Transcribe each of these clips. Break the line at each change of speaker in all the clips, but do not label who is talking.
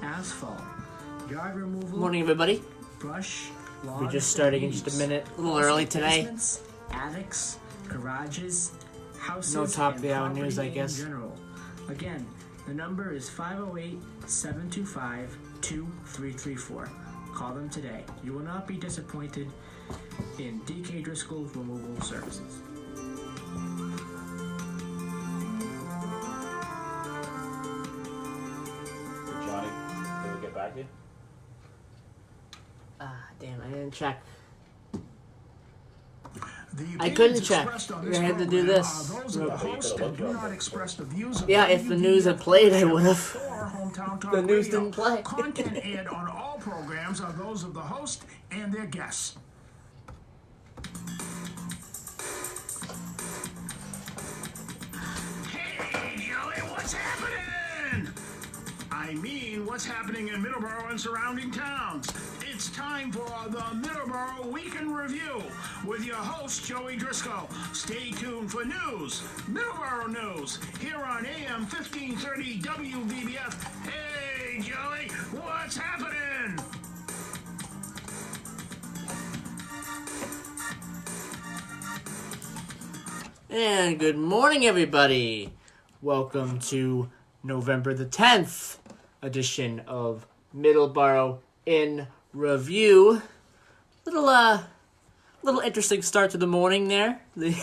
asphalt, yard removal.
Morning, everybody.
Brush,
We're just starting in just a minute. A little early today.
Attics, garages, houses,
no top of the hour
and
news, I
property in
guess.
general. Again, the number is 508-725-2334. Call them today. You will not be disappointed in DK Driscoll Removal Services.
Johnny, did we get back to you?
Damn, I didn't check.
I
couldn't check. I had to do this. Yeah, if the news had played, I would have. The news didn't play.
Content aired on all programs are those of the host and their guests. Hey, Joey, what's happening? I mean, what's happening in Middleboro and surrounding towns? It's time for the Middleboro Week in Review with your host, Joey Driscoll. Stay tuned for news, Middleboro news, here on AM 1530 WVBF. Hey, Joey, what's happening?
And good morning, everybody. Welcome to November the 10th edition of Middleboro in Review. Little interesting start to the morning there. The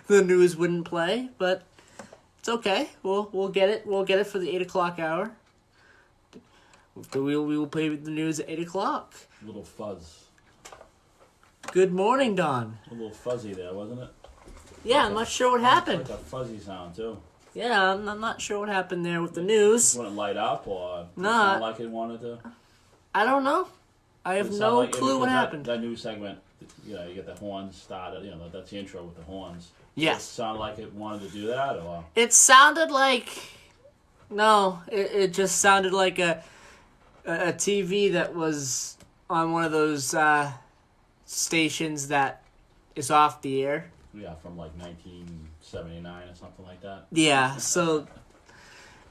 news wouldn't play, but it's okay. We'll get it. We'll get it for the 8 o'clock hour. We will play the news at 8 o'clock.
A little fuzz.
Good morning, Don.
A little fuzzy there, wasn't it?
Yeah, I'm not sure what happened.
Like a fuzzy sound, too.
Yeah, I'm not sure what happened there with the news.
Wouldn't light up, or
Nah.
sound like it wanted to?
I don't know. I have no clue what happened.
That news segment, you get the horns started, that's the intro with the horns.
Yes.
Does it sound like it wanted to do that, or?
It sounded like... No, it just sounded like a TV that was on one of those stations that is off the air.
Yeah, from like 1979 or something like that.
Yeah, so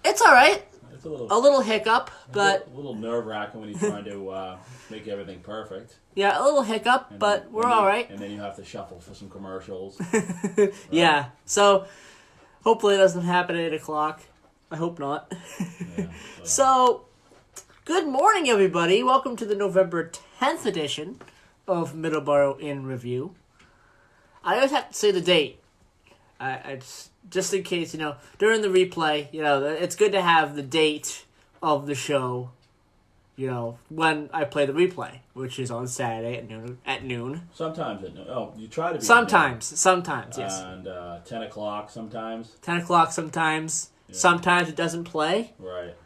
it's all right.
It's
a little hiccup, but
a little nerve-wracking when you're trying to make everything perfect.
Yeah, a little hiccup, but we're all right.
And then you have to shuffle for some commercials.
Right? Yeah, so hopefully it doesn't happen at 8 o'clock. I hope not.
Yeah,
so, good morning, everybody. Welcome to the November 10th edition of Middleboro in Review. I always have to say the date. I just in case, during the replay, it's good to have the date of the show, when I play the replay, which is on Saturday at noon.
Sometimes at noon. Oh, you try to be
Sometimes, yes.
And 10 o'clock sometimes.
10 o'clock sometimes. Yeah. Sometimes it doesn't play.
Right.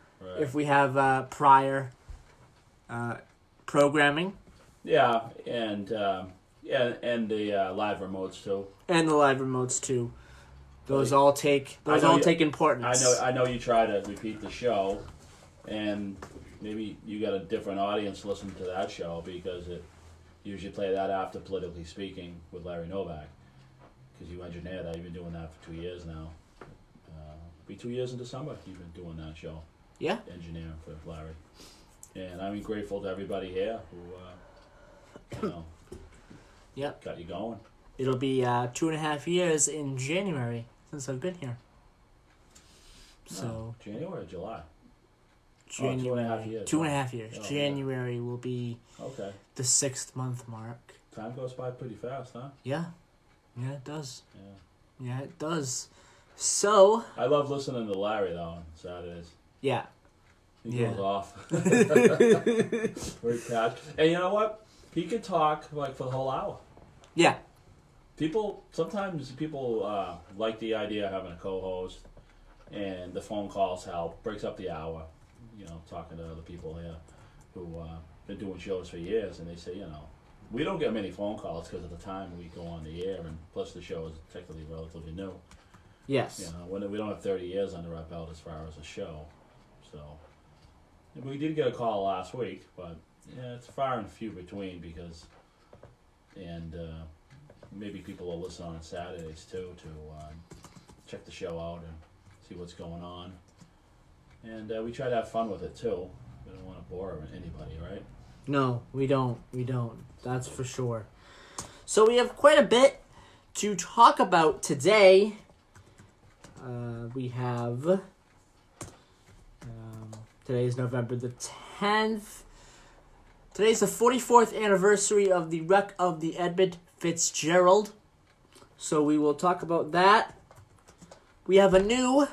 If we have prior programming.
Yeah, and the live remotes too.
And the live remotes too. Those all take importance.
I know you try to repeat the show, and maybe you got a different audience listening to that show because it usually play that after Politically Speaking with Larry Novak, because you engineer that. You've been doing that for 2 years now. Be 2 years in December you've been doing that show.
Yeah.
Engineering for Larry, and I'm grateful to everybody here who
Yep.
got you going.
It'll be 2.5 years in January since I've been here. So
January or July?
January.
2.5 years.
2.5 years.
Oh,
January will be the 6th month mark.
Time goes by pretty fast, huh?
Yeah. Yeah, it does.
Yeah,
it does. So
I love listening to Larry though on Saturdays.
Yeah.
He goes off. Very passionate. And you know what? He can talk like for the whole hour.
Yeah.
Sometimes people like the idea of having a co-host, and the phone calls help. Breaks up the hour, talking to other people here who been doing shows for years, and they say, we don't get many phone calls because of the time we go on the air, and plus the show is technically relatively new.
Yes.
We don't have 30 years under our belt as far as a show, so we did get a call last week, but it's far and few between because, maybe people will listen on Saturdays too to check the show out and see what's going on. And we try to have fun with it too. We bore anybody, right?
No, we don't. We don't. That's for sure. So we have quite a bit to talk about today. We have... today is November the 10th. Today's the 44th anniversary of the wreck of the Edmund Fitzgerald. So we will talk about that. We have a new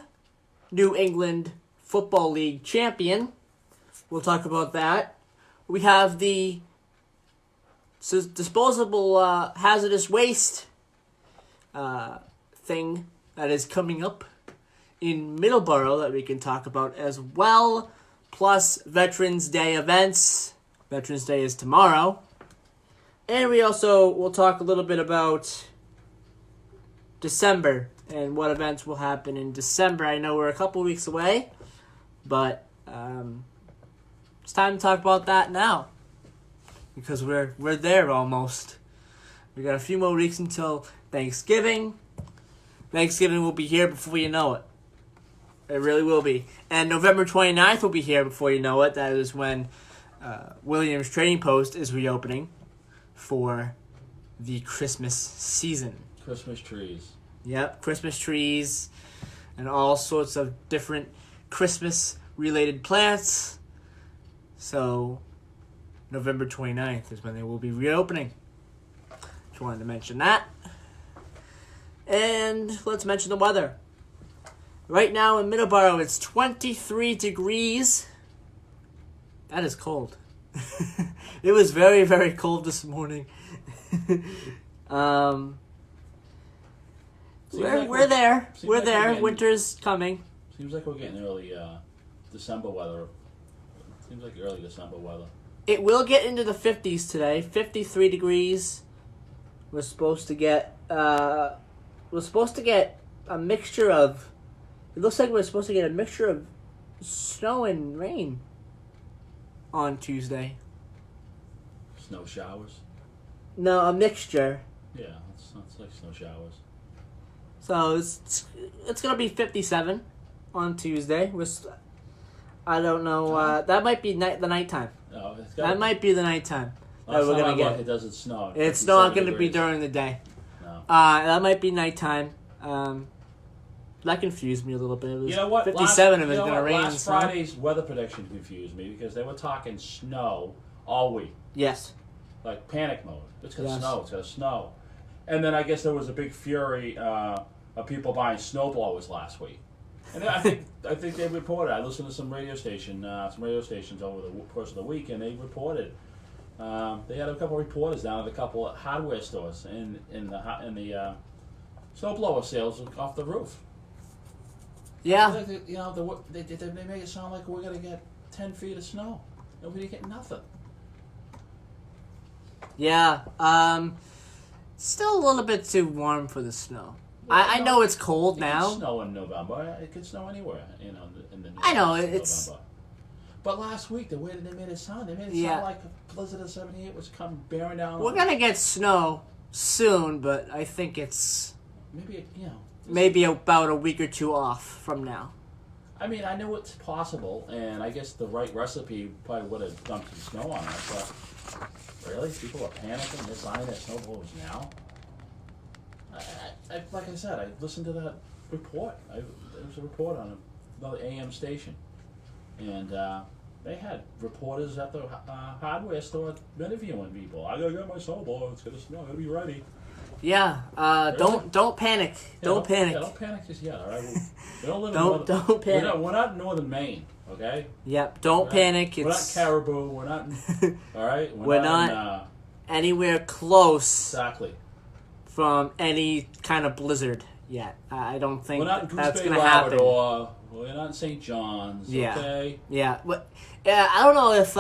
New England Football League champion. We'll talk about that. We have the disposable hazardous waste thing that is coming up in Middleboro that we can talk about as well. Plus Veterans Day events. Veterans Day is tomorrow. And we also will talk a little bit about December and what events will happen in December. I know we're a couple weeks away, but it's time to talk about that now because we're there almost. We got a few more weeks until Thanksgiving. Thanksgiving will be here before you know it. It really will be. And November 29th will be here before you know it. That is when Williams Trading Post is reopening for the Christmas season.
Christmas trees.
Yep, Christmas trees and all sorts of different Christmas-related plants. So, November 29th is when they will be reopening. Just wanted to mention that. And let's mention the weather. Right now in Middleboro, it's 23 degrees. That is cold. It was very, very cold this morning. We're there. We're there. Winter's coming.
Seems like we're getting early December weather. Seems like early December weather.
It will get into the 50s today. 53 degrees. We're supposed to get a mixture of... It looks like we're supposed to get a mixture of snow and rain on Tuesday.
Snow showers?
No, a mixture.
Yeah, it's like snow showers.
So it's going to be 57 on Tuesday. I don't know. That might be the nighttime.
No,
that might be the nighttime that we're going to get.
It doesn't snow.
It's not going to be during the day.
No.
That might be nighttime. That confused me a little bit. It was,
you know what?
57 of it's going to rain.
Last Friday's weather prediction confused me because they were talking snow all week.
Yes.
Like panic mode. It's going to snow. It's going to snow. And then I guess there was a big fury of people buying snowblowers last week. And I think they reported. I listened to some radio stations over the course of the week, and they reported. They had a couple of reporters down at a couple of hardware stores, and the snowblower sales off the roof.
Yeah.
They make it sound like we're going to get 10 feet of snow. Nobody get nothing.
Yeah. Still a little bit too warm for the snow. Well, I know it's cold now.
It can snow in November. It can snow anywhere, in the
I know, it's...
November. But last week, the way that they made it sound like a blizzard of 78 was coming bearing down.
We're going to get snow soon, but I think it's...
Maybe
about a week or two off from now.
I mean, I know it's possible, and I guess the right recipe probably would have dumped some snow on it, but really? People are panicking? They're buying their snowblowers now? Like I said, I listened to that report. There was a report on another AM station, and they had reporters at the hardware store interviewing people. I gotta get my snowblower. It's gonna snow. I gotta be ready.
Yeah.
Really?
Don't panic. Don't panic.
Yeah, don't panic just yet. All right. We don't live
don't panic.
We're not in northern Maine. Okay.
Yep. Don't panic.
We're not Caribou. We're not. All right.
We're not anywhere close.
Exactly.
From any kind of blizzard yet. I don't think that's going to
happen.
happen.
We're not in St. John's,
yeah.
Okay?
Yeah. I don't know if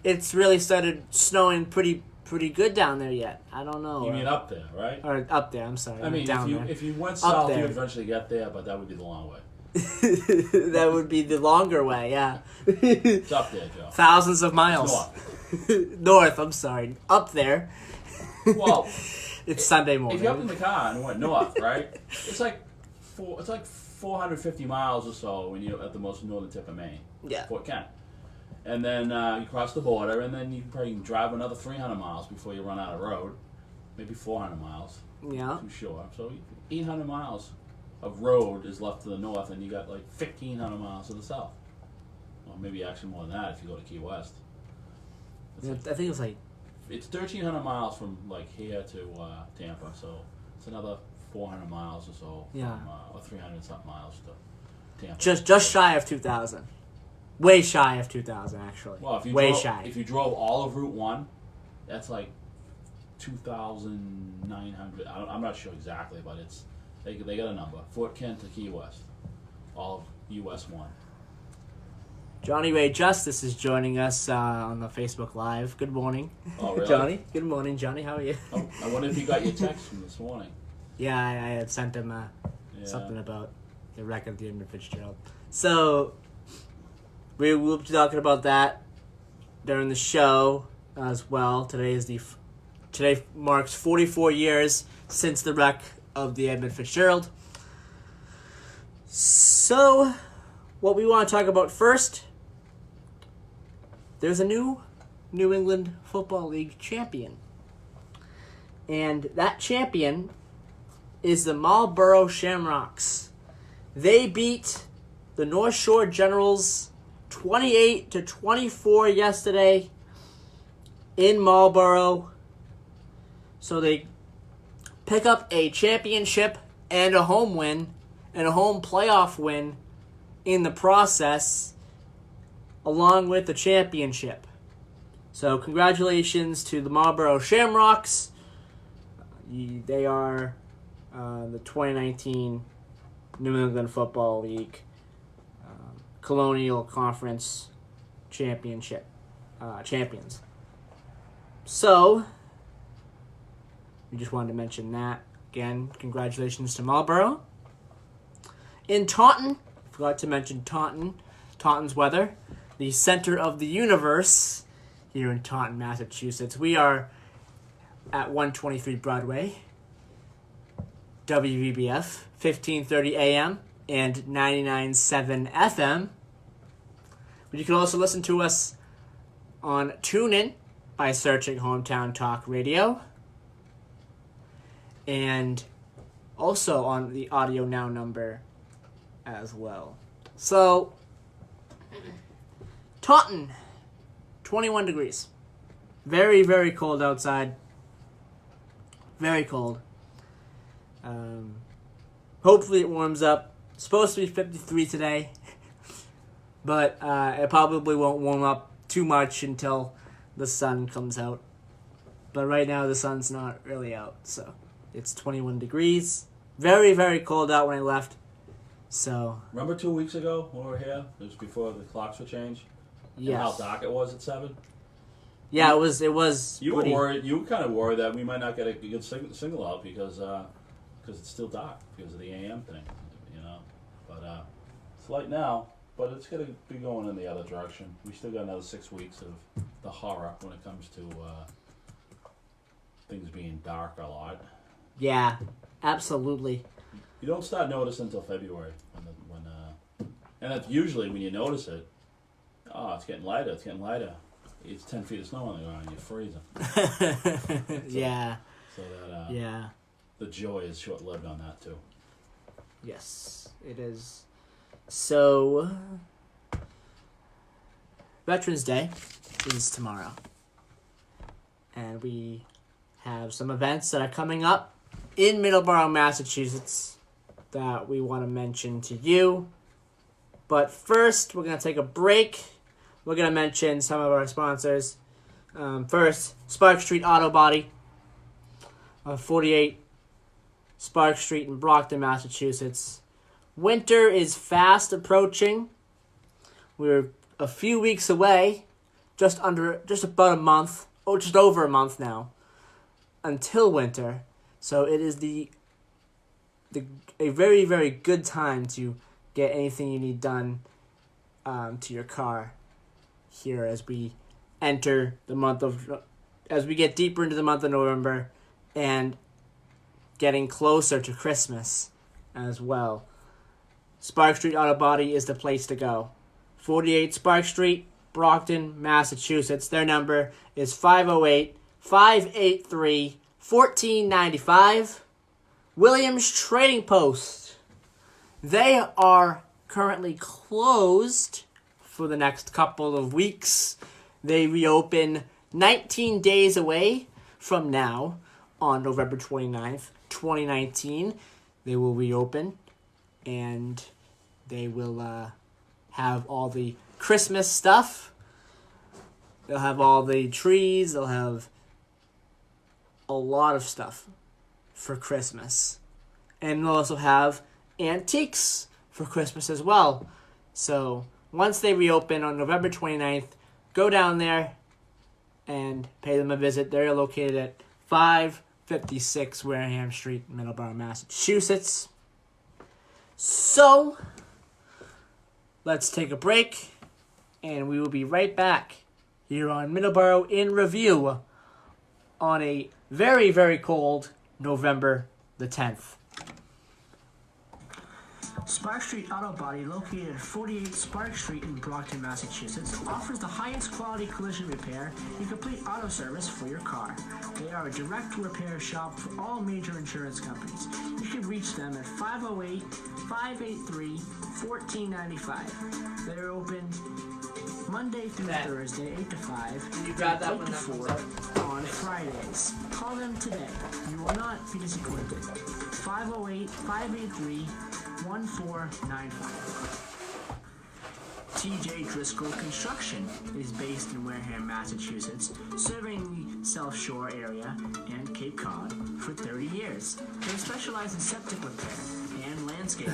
it's really started snowing pretty good down there yet. I don't know.
You mean up there, right?
Or up there, I'm sorry.
I mean, if you went south, you would eventually get there, but that would be the long way.
That would be the longer way, yeah.
It's up there, Joe.
Thousands of miles. North, I'm sorry. Up there.
Well...
It's Sunday morning.
If you're up in the car and went north, right? It's like 450 miles or so when you're at the most northern tip of Maine.
Yeah.
Fort Kent. And then you cross the border, and then you probably drive another 300 miles before you run out of road. Maybe 400 miles.
Yeah.
Too short. So 800 miles of road is left to the north, and you got like 1,500 miles to the south. Well, maybe actually more than that if you go to Key West.
I think it was like...
It's 1,300 miles from like here to Tampa, so it's another 400 miles or so.
Yeah.
Or 300 something miles to Tampa.
Just shy of 2,000. Way shy of 2,000, actually.
Well, if you drove all of Route 1, that's like 2,900. I'm not sure exactly, but it's they got a number. Fort Kent to Key West, all of US 1.
Johnny Ray Justice is joining us on the Facebook Live. Good morning.
Oh, really?
Johnny. Good morning, Johnny. How are you?
Oh, I wonder if you got your text from this morning.
Yeah, I had sent him something about the wreck of the Edmund Fitzgerald. So, we will be talking about that during the show as well. Today marks 44 years since the wreck of the Edmund Fitzgerald. So, what we want to talk about first, there's a new New England Football League champion. And that champion is the Marlboro Shamrocks. They beat the North Shore Generals 28-24 yesterday in Marlboro. So they pick up a championship and a home win and a home playoff win in the process, along with the championship. So congratulations to the Marlboro Shamrocks. They are the 2019 New England Football League Colonial Conference Championship champions. So, we just wanted to mention that. Again, congratulations to Marlboro. In Taunton, forgot to mention Taunton's weather, the center of the universe here in Taunton, Massachusetts. We are at 123 Broadway, WVBF, 1530 AM and 99.7 FM. But you can also listen to us on TuneIn by searching Hometown Talk Radio, and also on the Audio Now number as well. So, Taunton, 21 degrees. Very, very cold outside. Very cold. Hopefully it warms up. It's supposed to be 53 today, but it probably won't warm up too much until the sun comes out. But right now the sun's not really out, so it's 21 degrees. Very, very cold out when I left. So
Remember 2 weeks ago when we were here? It was before the clocks were changed.
yes.
And how dark it was at 7.
Yeah, it was.
You were worried. You were kind of worried that we might not get a good signal out because it's still dark because of the AM thing, you know. But it's light now, but it's gonna be going in the other direction. We still got another 6 weeks of the horror when it comes to things being dark a lot.
Yeah, absolutely.
You don't start noticing until February and that's usually when you notice it. Oh, it's getting lighter. It's getting lighter. It's 10 feet of snow on the ground and you're freezing.
Yeah.
So that
Yeah.
the joy is short-lived on that too.
Yes, it is. So, Veterans Day is tomorrow. And we have some events that are coming up in Middleboro, Massachusetts that we want to mention to you. But first, we're going to take a break. We're going to mention some of our sponsors. First, Spark Street Auto Body, 48 Spark Street in Brockton, Massachusetts. Winter is fast approaching. We're a few weeks away, just about a month, just over a month now, until winter. So it is a very, very good time to get anything you need done to your car here as we enter as we get deeper into the month of November and getting closer to Christmas as well. Spark Street Auto Body is the place to go. 48 Spark Street Brockton, Massachusetts. Their number is 508-583-1495. Williams Trading Post. They are currently closed for the next couple of weeks. They reopen 19 days away from now on November 29th, 2019. They will reopen and they will have all the Christmas stuff. They'll have all the trees. They'll have a lot of stuff for Christmas. And they'll also have antiques for Christmas as well. So once they reopen on November 29th, go down there and pay them a visit. They're located at 556 Wareham Street, Middleboro, Massachusetts. So let's take a break, and we will be right back here on Middleboro in Review on a very, very cold November the 10th.
Spark Street Auto Body, located at 48 Spark Street in Brockton, Massachusetts, offers the highest quality collision repair and complete auto service for your car. They are a direct repair shop for all major insurance companies. You can reach them at 508-583-1495. They are open Monday through Thursday, 8 to 5,
Can you grab that
8
when
to
that comes
4
up?
on Fridays. Call them today. You will not be disappointed. 508-583-1495. TJ Driscoll Construction is based in Wareham, Massachusetts, serving the South Shore area and Cape Cod for 30 years. They specialize in septic repair and landscaping.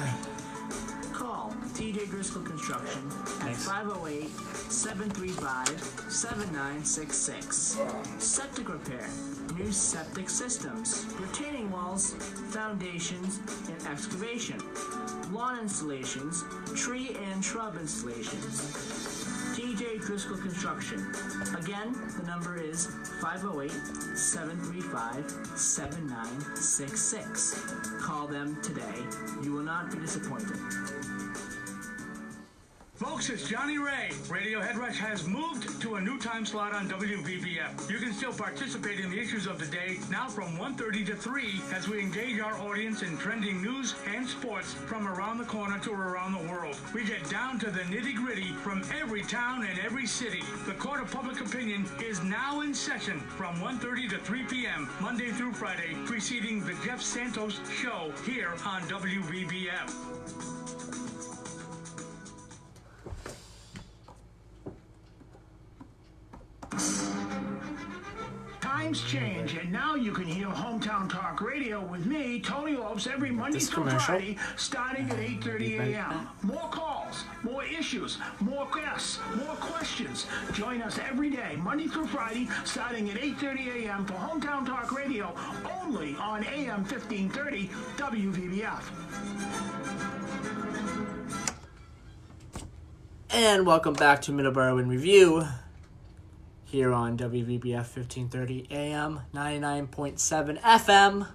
Call TJ Driscoll Construction at 508-735-7966. Septic repair, new septic systems, retaining walls, foundations, and excavation, lawn installations, tree and shrub installations. TJ Driscoll Construction. Again, the number is 508-735-7966. Call them today. You will not be disappointed.
Folks, it's Johnny Ray. Radio Head Rush has moved to a new time slot on WVBF. You can still participate in the issues of the day now from 1:30 to 3 as we engage our audience in trending news and sports from around the corner to around the world. We get down to the nitty-gritty from every town and every city. The Court of Public Opinion is now in session from 1:30 to 3 p.m. Monday through Friday, preceding the Jeff Santos Show here on WVBF.
Times change, and now you can hear Hometown Talk Radio with me, Tony Lopes, every Monday
This
through
commercial.
Friday, starting at 8:30 a.m. More calls, more issues, more guests, more questions. Join us every day, Monday through Friday, starting at 8:30 a.m. for Hometown Talk Radio, only on AM 1530 WVBF.
And welcome back to Middleboro in Review here on WVBF 1530 AM, 99.7 FM.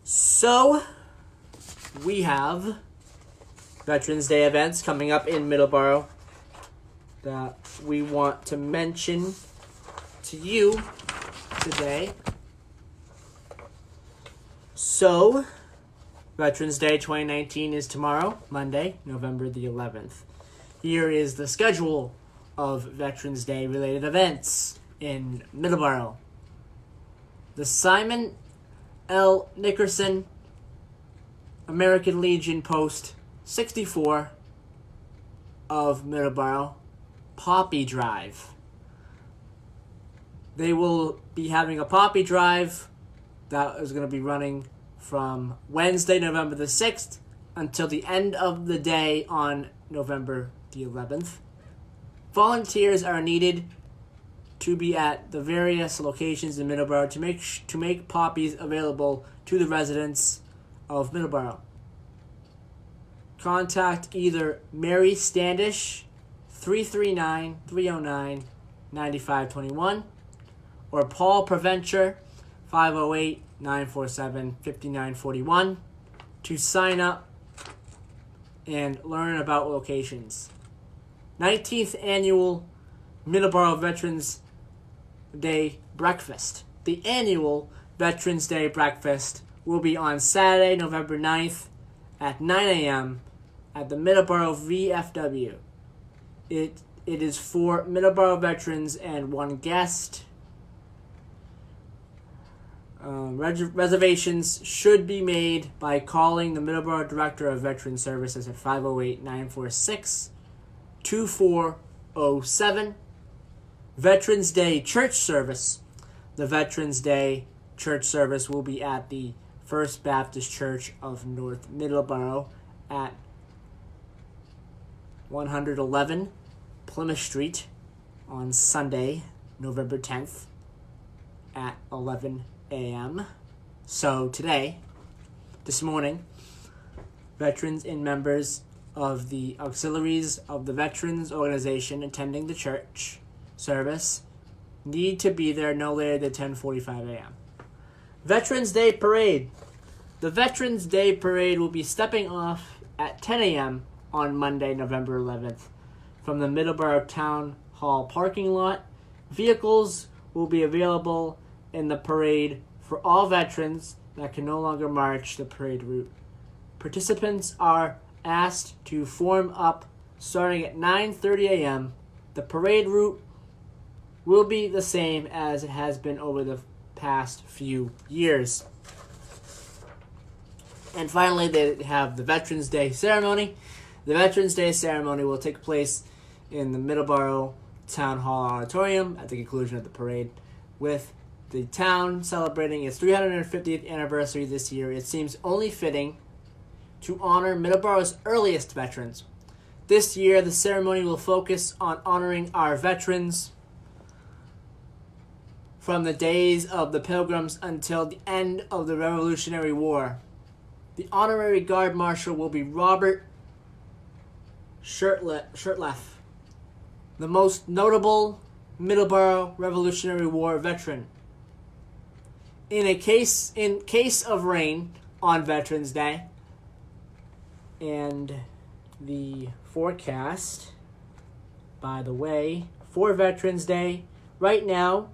So, we have Veterans Day events coming up in Middleboro that we want to mention to you today. So, Veterans Day 2019 is tomorrow, Monday, November the 11th. Here is the schedule of Veterans Day related events in Middleboro. The Simon L. Nickerson American Legion Post 64 of Middleboro Poppy Drive. They will be having a Poppy Drive that is going to be running from Wednesday, November the 6th until the end of the day on November the 11th. Volunteers are needed to be at the various locations in Middleboro to make poppies available to the residents of Middleboro. Contact either Mary Standish, 339-309-9521, or Paul Preventure, 508-947-5941, to sign up and learn about locations. 19th Annual Middleboro Veterans Day Breakfast. The annual Veterans Day Breakfast will be on Saturday, November 9th at 9 a.m. at the Middleboro VFW. It is for Middleboro veterans and one guest. Reservations should be made by calling the Middleboro Director of Veteran Services at 508-946-2407. Veterans Day Church Service. The Veterans Day Church Service will be at the First Baptist Church of North Middleboro at 111 Plymouth Street on Sunday, November 10th at 11 a.m. So today, this morning, veterans and members of the auxiliaries of the Veterans Organization attending the church service need to be there no later than 10:45 a.m. Veterans Day Parade. The Veterans Day Parade will be stepping off at 10 a.m. on Monday, November 11th from the Middleboro Town Hall parking lot. Vehicles will be available in the parade for all veterans that can no longer march the parade route. Participants are asked to form up starting at 9:30 a.m. The parade route will be the same as it has been over the past few years. And finally, they have the Veterans Day ceremony. The Veterans Day ceremony will take place in the Middleboro Town Hall Auditorium at the conclusion of the parade. With the town celebrating its 350th anniversary this year, it seems only fitting to honor Middleboro's earliest veterans. This year, the ceremony will focus on honoring our veterans from the days of the Pilgrims until the end of the Revolutionary War. The honorary guard marshal will be Robert Shirtleff, the most notable Middleboro Revolutionary War veteran. In case of rain on Veterans Day, and the forecast, by the way, for Veterans Day right now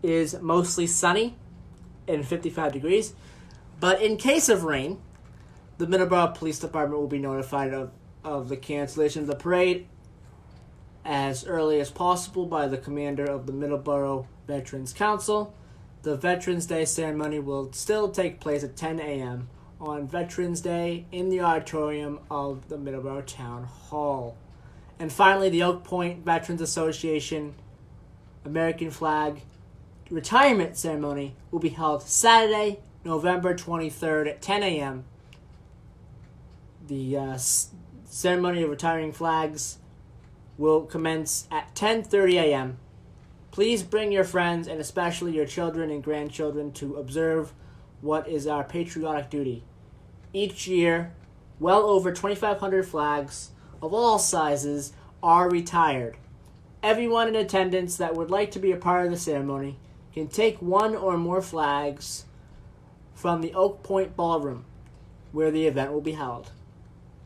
is mostly sunny and 55 degrees. But in case of rain, the Middleboro Police Department will be notified of the cancellation of the parade as early as possible by the commander of the Middleboro Veterans Council. The Veterans Day ceremony will still take place at 10 a.m. on Veterans Day in the auditorium of the Middleboro Town Hall. And finally, the Oak Point Veterans Association American Flag retirement ceremony will be held Saturday, November 23rd at 10 a.m. The ceremony of retiring flags will commence at 10:30 a.m. Please bring your friends and especially your children and grandchildren to observe what is our patriotic duty. Each year, well over 2,500 flags of all sizes are retired. Everyone in attendance that would like to be a part of the ceremony can take one or more flags from the Oak Point Ballroom, where the event will be held,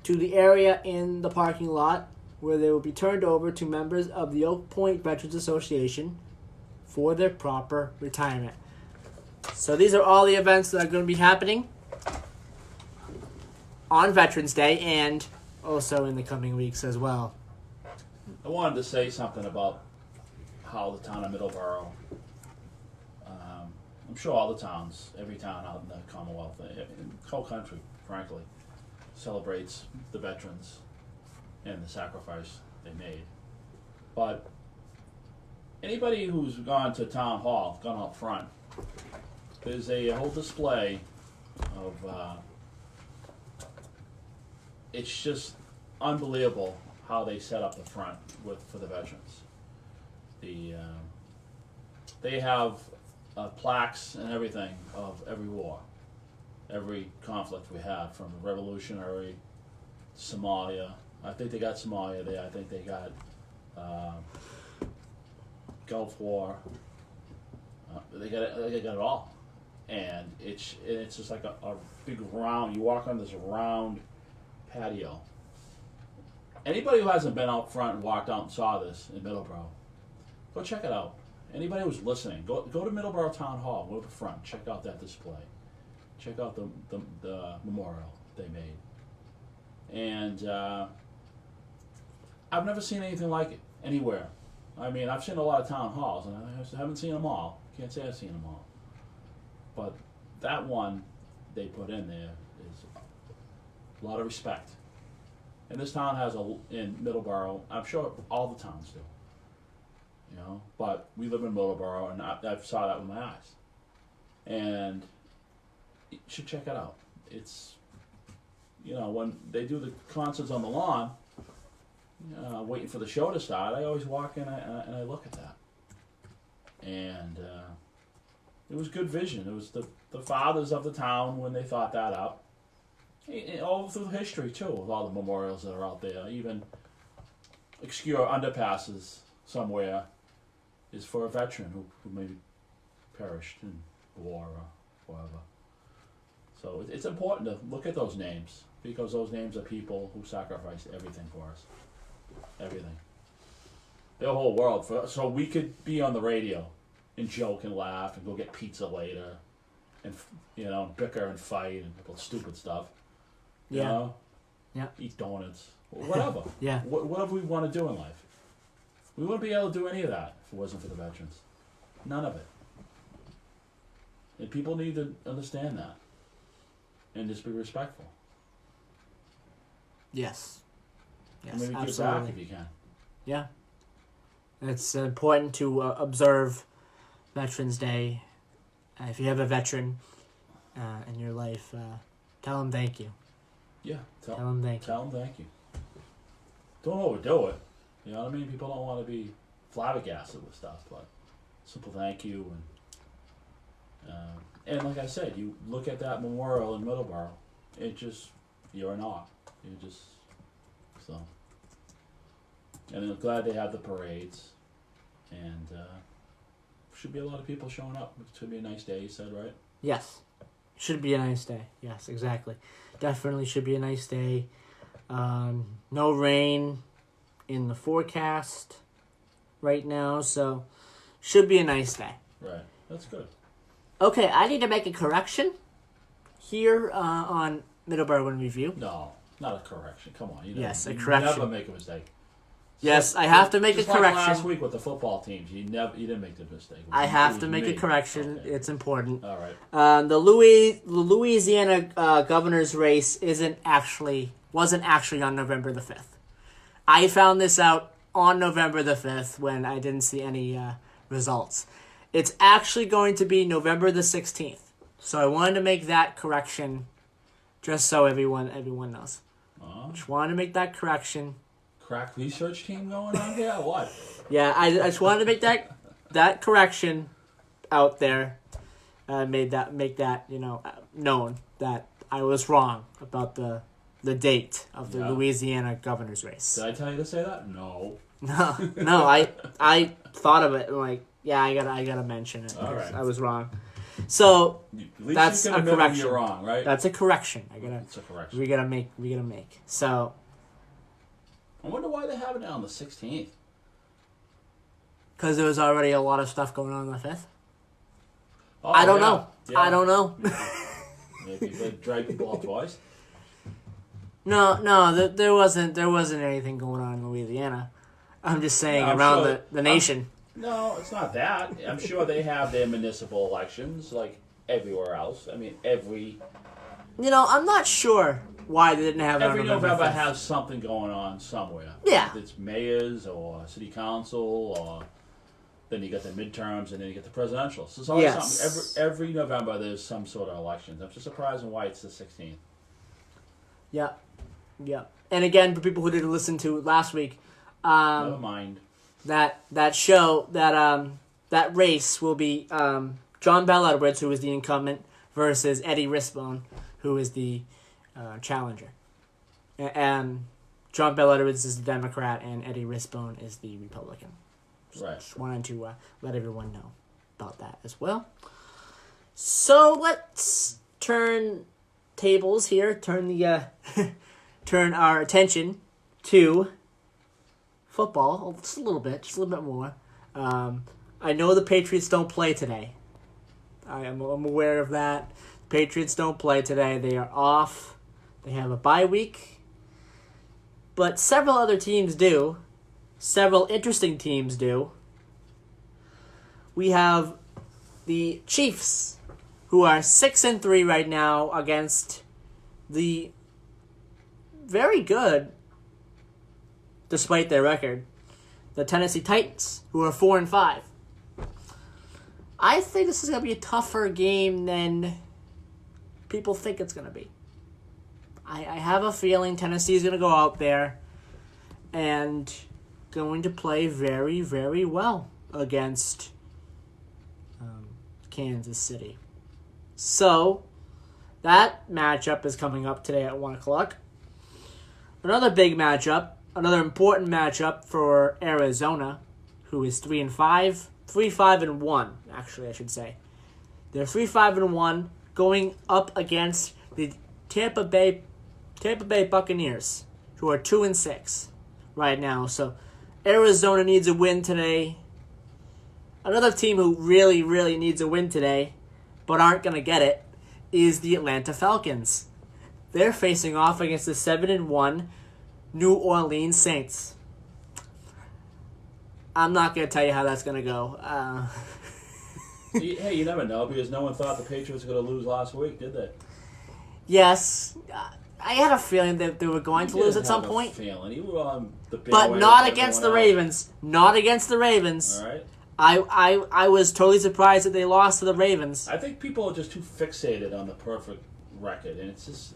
to the area in the parking lot where they will be turned over to members of the Oak Point Veterans Association for their proper retirement. So these are all the events that are going to be happening on Veterans Day and also in the coming weeks as well.
I wanted to say something about how the town of Middleboro, I'm sure all the towns, every town out in the Commonwealth, in the whole country, frankly, celebrates the veterans and the sacrifice they made. But anybody who's gone to town hall, gone up front, there's a whole display of, it's just unbelievable how they set up the front for the veterans. They have plaques and everything of every war, every conflict we had, from the Revolutionary, Somalia. I think they got Somalia there. I think they got Gulf War. They got it all, and it's just like a big round. You walk on this round patio, Anybody who hasn't been out front and walked out and saw this in Middleborough, go check it out. Anybody who's listening, go to Middleborough Town Hall, go to the front, check out that display. Check out the memorial they made. And I've never seen anything like it anywhere. I mean, I've seen a lot of town halls, and I haven't seen them all. Can't say I've seen them all. But that one they put in there is a lot of respect. And this town has in Middleborough, I'm sure all the towns do. You know, but we live in Middleborough, and I saw that with my eyes. And you should check it out. It's, you know, when they do the concerts on the lawn, waiting for the show to start, I always walk in and I look at that. And it was good vision. It was the fathers of the town when they thought that up. And all through history, too, with all the memorials that are out there. Even obscure underpasses somewhere is for a veteran who maybe perished in war or whatever. So it's important to look at those names, because those names are people who sacrificed everything for us. Everything. Their whole world. So we could be on the radio and joke and laugh and go get pizza later and, you know, bicker and fight and about stupid stuff. You know?
Yeah.
Eat donuts. Whatever.
Yeah.
Whatever we want to do in life. We wouldn't be able to do any of that if it wasn't for the veterans. None of it. And people need to understand that. And just be respectful.
Yes.
And
Yes,
maybe
absolutely.
give back if you can.
Yeah. It's important to observe Veterans Day. If you have a veteran in your life, tell them thank you.
Yeah.
Tell them thank you.
Tell them thank you. Don't overdo it. You know what I mean? People don't want to be flabbergasted with stuff, but simple thank you. And like I said, you look at that memorial in Middleborough, you're in awe. So. And I'm glad they have the parades. And should be a lot of people showing up. It should be a nice day, you said, right?
Yes. Should be a nice day. Yes, exactly. Definitely should be a nice day. No rain in the forecast right now, so should be a nice day.
Right. That's good.
Okay, I need to make a correction here on Middleborough in Review.
No, not a correction. Come on. You
Yes, a
you
correction.
never make a mistake.
Yes, I have to make a
Just like
correction.
last week with the football teams, you didn't make the mistake.
I
It
have
was
to make
me.
a correction.
Okay.
It's important.
All right.
The Louisiana governor's race wasn't actually on November the 5th. I found this out on November the 5th when I didn't see any results. It's actually going to be November the 16th. So I wanted to make that correction just so everyone knows. Just wanted to make that correction.
Crack research team going on here? What?
Yeah, I just wanted to make that correction out there. Make that known that I was wrong about the date of the Louisiana governor's race.
Did I tell you to say that? No.
No, I thought of it and I gotta mention it.
All right.
I was wrong. So
At least
that's
you
a
can admit when
correction.
you're wrong, right?
That's a correction.
It's a correction.
We gotta make. So
I wonder why they have it on the 16th.
because there was already a lot of stuff going on the 5th.
Oh,
I don't
yeah.
know.
Yeah.
I don't know.
Maybe they drag people out twice.
No, there wasn't anything going on in Louisiana. I'm just saying
I'm
around
sure-
the nation.
No, it's not that. I'm sure they have their municipal elections like everywhere else. I mean,
I'm not sure why they didn't have it on
every
November
November
5th.
has something going on somewhere.
Yeah.
It's mayors or city council, or then you get the midterms, and then you get the presidential. So it's always
Yes.
something. Every November there's some sort of elections. I'm just surprised why it's the 16th.
Yeah. And again, for people who didn't listen to last week,
Never mind.
that show that race will be John Bell Edwards, who is the incumbent, versus Eddie Rispone, who is the challenger. And John Bell Edwards is the Democrat, and Eddie Rispone is the Republican.
Right.
Just wanted to let everyone know about that as well. So let's turn tables here. Turn our attention to football, just a little bit more. I know the Patriots don't play today. I'm aware of that. Patriots don't play today. They are off. They have a bye week. But several other teams do. Several interesting teams do. We have the Chiefs, who are 6-3 right now against the very good, despite their record, the Tennessee Titans, who are 4-5. I think this is going to be a tougher game than people think it's going to be. I have a feeling Tennessee is going to go out there and going to play very, very well against Kansas City. So, that matchup is coming up today at 1 o'clock. Another big matchup, another important matchup for Arizona, who is 3-5. 3-5-1, actually, I should say. They're 3-5-1, going up against the Tampa Bay Buccaneers, who are 2-6 right now. So Arizona needs a win today. Another team who really, really needs a win today, but aren't going to get it, is the Atlanta Falcons. They're facing off against the 7-1 New Orleans Saints. I'm not going to tell you how that's going to go.
Hey, you never know, because no one thought the Patriots were going to lose last week, did they?
Yes. I had a feeling that they were going to lose at some point.
Feeling. You were on the big
but
way
not
with
against the
everyone else.
Ravens. Not against the Ravens.
All right.
I was totally surprised that they lost to the Ravens.
I think people are just too fixated on the perfect record, and it's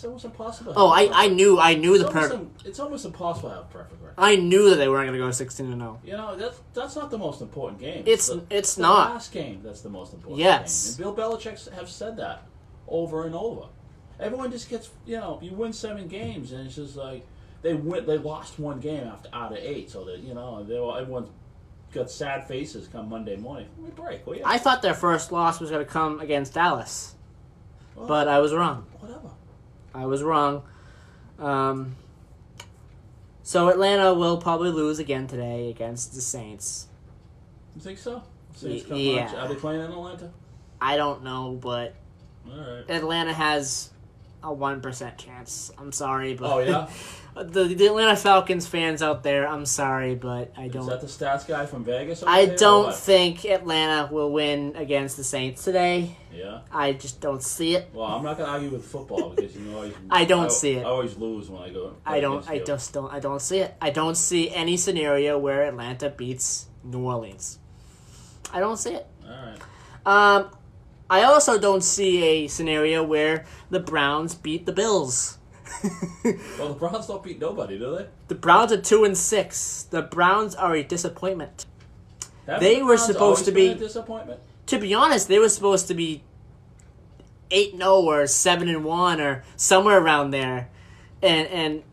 almost impossible.
Oh, I knew the perfect.
It's almost impossible to have a perfect record.
I knew that they weren't going to go 16-0.
You know, that's not the most important game.
It's
the
not.
last game that's the most important
Yes.
game. And Bill Belichick have said that over and over. Everyone just gets, you win 7 games, and it's just like they lost one game out of 8, so that everyone's got sad faces come Monday morning. Let me break, will you?
I thought their first loss was going to come against Dallas, but I was wrong.
Whatever.
I was wrong. So Atlanta will probably lose again today against the Saints.
You think so? Saints
Yeah.
Are they playing in Atlanta?
I don't know, but
All right.
Atlanta has a 1% chance. I'm sorry, but
Oh, yeah?
the Atlanta Falcons fans out there, I'm sorry, but I
Is
don't.
that the stats guy from Vegas? over
I
there, or
don't
what?
think Atlanta will win against the Saints today.
Yeah.
I just don't see it.
Well, I'm not going to argue with football because
I don't see it.
I always lose when I go.
I don't see it. I don't see any scenario where Atlanta beats New Orleans. I don't see it.
All right.
I also don't see a scenario where the Browns beat the Bills.
Well, the Browns don't beat nobody, do they?
The Browns are 2-6. The Browns are a disappointment.
Haven't
They
the
were
Browns
supposed
always
to
been
be-
a disappointment.
To be honest, they were supposed to be 8-0 or 7-1 or somewhere around there, and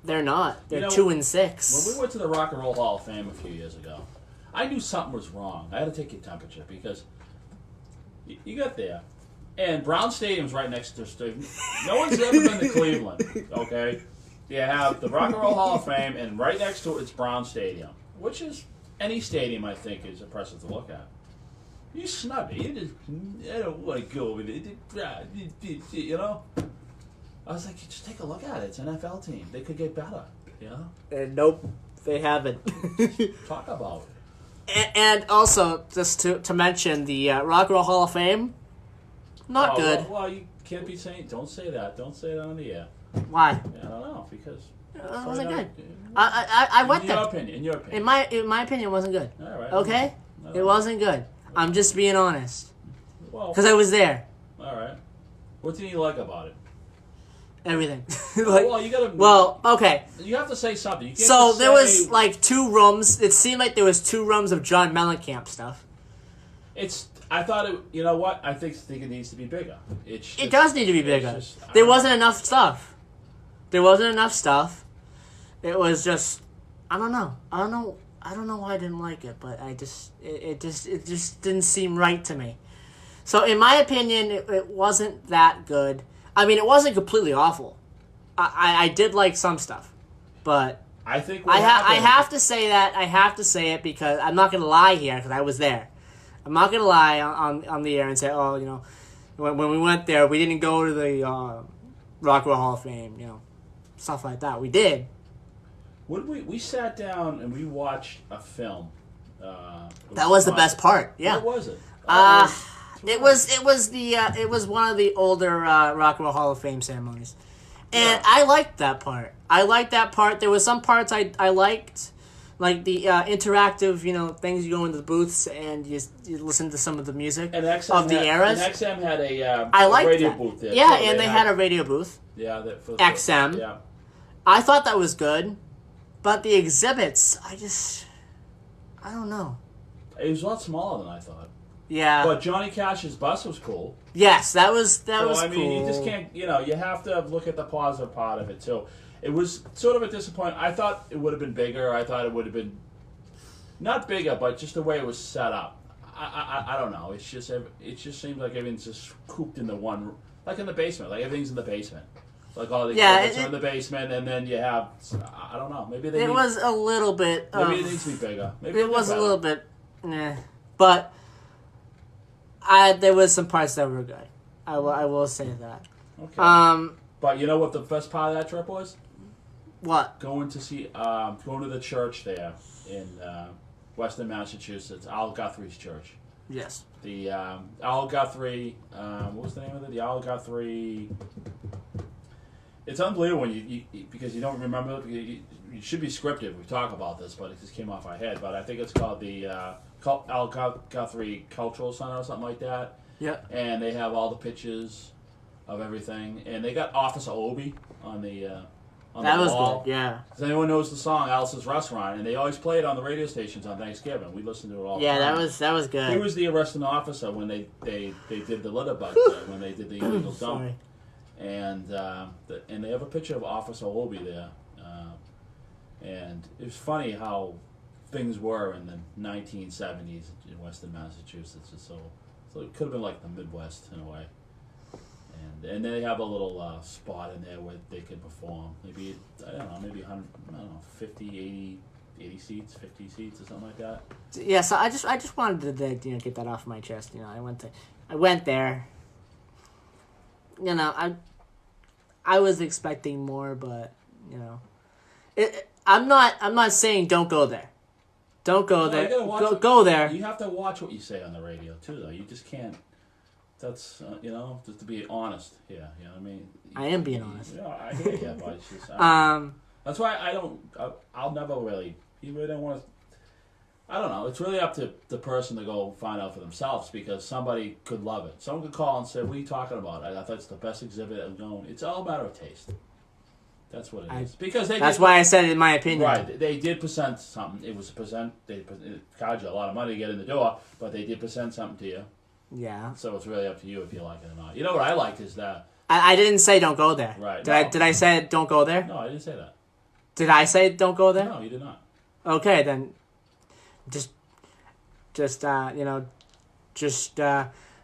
they're not. They're 2-6.
When we went to the Rock and Roll Hall of Fame a few years ago, I knew something was wrong. I had to take your temperature because you got there, and Brown Stadium's right next to the stadium. No one's ever been to Cleveland, okay? You have the Rock and Roll Hall of Fame, and right next to it is Brown Stadium, which is any stadium I think is impressive to look at. You snub it. You just, I don't want to go over there. You know? I was like, just take a look at it. It's an NFL team. They could get better. You know?
And nope, they haven't.
Talk about it.
And also, just to mention, the Rock and Roll Hall of Fame, not good.
Well, you can't be saying, don't say that. Don't say that on the air.
Why?
I don't know, because...
It wasn't good. I went there.
In your opinion.
In my opinion, it wasn't good.
All right.
Okay?
No.
It wasn't good. I'm just being honest.
Well,
Because I was there.
all right. What did you like about it?
Everything.
Well, you gotta...
Well, okay.
You have to say something. You can't
So
just
there was
say-
like 2 rooms. It seemed like there was 2 rooms of John Mellencamp stuff.
I thought it... You know what? I think it needs to be bigger.
It does need to be bigger.
just-
There wasn't enough stuff. There wasn't enough stuff. It was just... I don't know why I didn't like it, but it just didn't seem right to me. So in my opinion, it wasn't that good. I mean, it wasn't completely awful. I did like some stuff. But
I think
I have to say that. I have to say it because I'm not going to lie here because I was there. I'm not going to lie on the air and say, oh, you know, when we went there, we didn't go to the Rock and Roll Hall of Fame, you know, stuff like that. We did.
We sat down and we watched a film.
That was the best part. Yeah.
What was it?
It was one of the older Rock and Roll Hall of Fame ceremonies, and
Yeah.
I liked that part. There was some parts I liked, like the interactive, you know, things. You go into the booths and you listen to some of the music
And XM
of the eras.
And XM had a
I liked
radio
that.
booth there.
Yeah,
too.
and they had a radio booth.
Yeah,
XM.
Yeah.
I thought that was good, but the exhibits, I don't know.
It was a lot smaller than I thought.
Yeah.
But Johnny Cash's bus was cool.
Yes, that was
I mean,
cool.
you just can't, you know, you have to look at the positive part of it too. It was sort of a disappointment. I thought it would have been bigger. I thought it would have been not bigger, but just the way it was set up. I don't know. It just seems like everything's just cooped into one, like in the basement. Like everything's in the basement. Like all the exhibits are in the basement, and then you have, I don't know. Maybe
it was a little bit.
Maybe it needs to be bigger. Maybe
it was a little bit, but there was some parts that were good. I will say that.
Okay. But you know what the best part of that trip was?
What?
Going to the church there in Western Massachusetts, Al Guthrie's church.
Yes.
The Al Guthrie, what was the name of it? The Al Guthrie. It's unbelievable when you because you don't remember. You should be scripted. We talk about this, but it just came off our head. But I think it's called the Al Guthrie Cultural Center or something like that.
Yeah.
And they have all the pictures of everything, and they got Officer Obie on the
that
the
was
wall.
good. Yeah.
Because anyone knows the song Alice's Restaurant, and they always play it on the radio stations on Thanksgiving. We listened to it all the time.
that was good.
He was the arresting officer when they did the litter bug thing, when they did the illegal dump.
Sorry.
And they have a picture of Officer Obie there. And it was funny how things were in the 1970s in Western Massachusetts. So it could have been like the Midwest in a way. And then they have a little spot in there where they can perform. Maybe, I don't know, maybe 100, I don't know, 50, 80 seats, 50 seats or something like that.
Yeah, so I just wanted to get that off my chest. You know, I went there. You know, I was expecting more, but you know, I'm not saying don't go there. Don't go there. Go there.
You have to watch what you say on the radio too, though. You just can't. That's you know, just to be honest. Yeah, you know what I mean.
I am being honest.
Yeah, I hear you, but it's just, that's why I'll never really. You really don't want to. I don't know. It's really up to the person to go find out for themselves because somebody could love it. Someone could call and say, "What are you talking about? I thought it's the best exhibit I've known." It's all a matter of taste. That's what it is. Because
that's why I said it in my opinion.
Right. They did present something. It was a present. It charged you a lot of money to get in the door, but they did present something to you.
Yeah.
So it's really up to you if you like it or not. You know what I like is that.
I didn't say don't go there.
Right.
Did I say don't go there?
No, I didn't say that.
Did I say don't go there?
No, you did not.
Okay, then. Just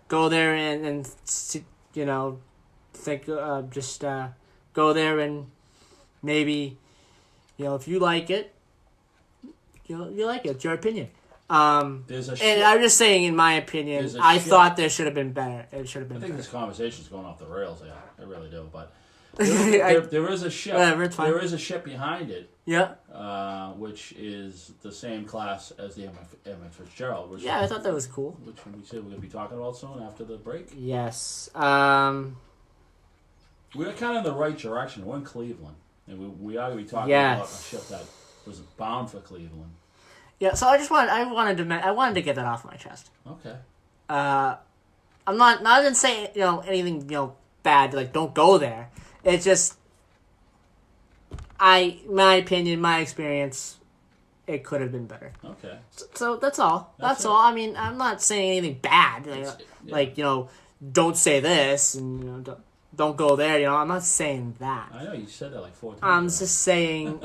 go there and you know, think just go there and maybe, you know, if you like it, you like it. It's your opinion.
There's a
and I'm just saying, in my opinion, I thought there should have been better. It should have been.
I think
better.
this conversation's going off the rails. Yeah, I really do. But there is a ship. There is a ship behind it.
Yeah.
Which is the same class as the Edmund Fitzgerald. Which
I thought that was cool.
Which we said we're going to be talking about soon after the break.
Yes.
We're kind of in the right direction. We're in Cleveland, and we are going to be talking about a ship that was bound for Cleveland.
Yeah, so I wanted to get that off my chest.
Okay.
I'm not even saying, you know, anything, you know, bad, like don't go there. It's just my opinion, my experience, it could have been better.
Okay.
So that's all. That's all. I mean, I'm not saying anything bad. Like you know, don't say this and you know, don't go there, you know. I'm not saying that.
I know you said that like 4 times.
I'm just saying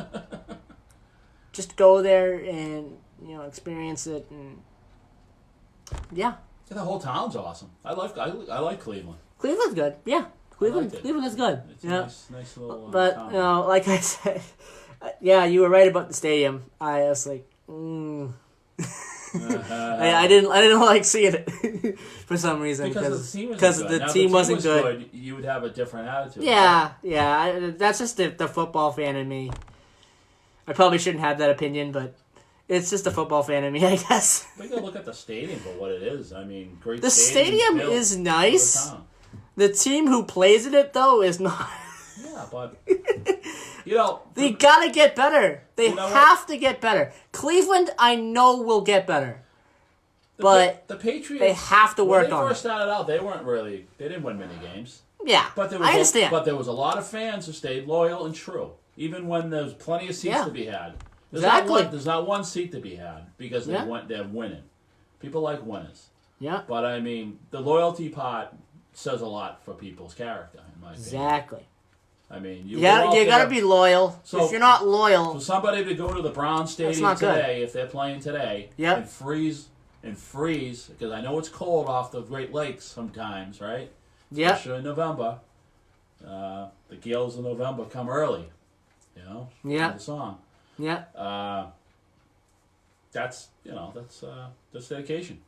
just go there and, you know, experience it and yeah.
The whole town's awesome. I like Cleveland.
Cleveland's good. Yeah. Cleveland is good.
It's
yeah.
a nice little
but
town.
you know, like I said, Yeah, you were right about the stadium. I was like, I didn't like seeing it for some reason
because the team
wasn't good.
You would have a different attitude.
Yeah, yeah. That's just the football fan in me. I probably shouldn't have that opinion, but it's just the football fan in me, I guess.
But you gotta look at the stadium for what it is. I mean, great.
The stadium is nice. The team who plays in it, though, is not.
Yeah, but
they gotta get better. They have to get better. Cleveland, I know, will get better. But
the Patriots,
they have to work on it.
When they first started out, they didn't win many games.
Yeah,
but
I understand.
But there was a lot of fans who stayed loyal and true, even when there's plenty of seats to be had. There's not one seat to be had because they're winning. People like winners.
Yeah.
But I mean, the loyalty part says a lot for people's character, in my opinion.
Exactly.
I mean,
you gotta be loyal. So, if you're not loyal,
for somebody to go to the Browns Stadium today, if they're playing today, and freeze, because I know it's cold off the Great Lakes sometimes, right?
Yeah.
Especially in November. The gales of November come early,
Yeah.
The song.
Yeah.
That's dedication.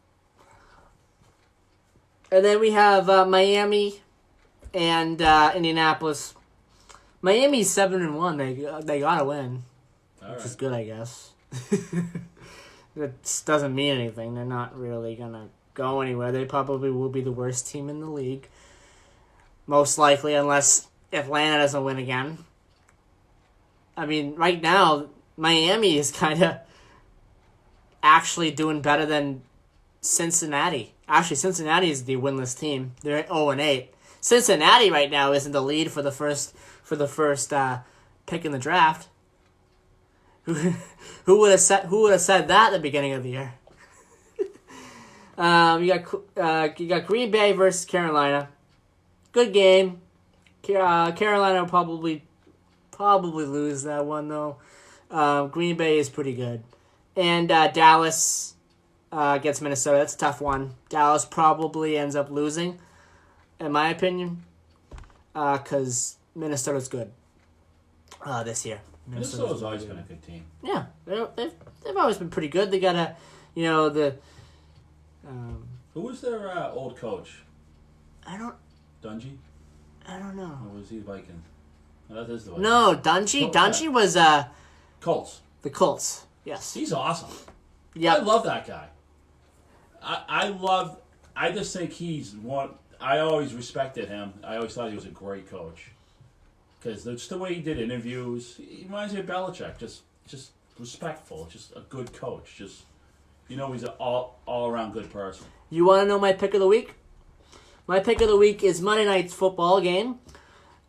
And then we have Miami and Indianapolis. Miami's 7-1. They gotta win, which is good, I guess. It doesn't mean anything. They're not really gonna go anywhere. They probably will be the worst team in the league, most likely, unless Atlanta doesn't win again. I mean, right now Miami is kind of actually doing better than Cincinnati. Actually, Cincinnati is the winless team. They're 0-8. Cincinnati right now is in the lead for the first pick in the draft. Who would have said that at the beginning of the year? You got Green Bay versus Carolina. Good game. Carolina will probably lose that one though. Green Bay is pretty good, and Dallas gets Minnesota. That's a tough one. Dallas probably ends up losing, in my opinion, because Minnesota's good this year.
Minnesota's always been a good team.
Yeah, they've always been pretty good. They got the.
Who was their old coach? Dungy?
I don't know.
Or was he Viking? That is the Viking.
No, Dungy. Dungy was
Colts.
The Colts. Yes.
He's awesome.
Yeah.
I love that guy. I just think he's one. I always respected him. I always thought he was a great coach. Because that's the way he did interviews. He reminds me of Belichick. Just respectful. Just a good coach. He's an all-around good person.
You want to know my pick of the week? My pick of the week is Monday night's football game.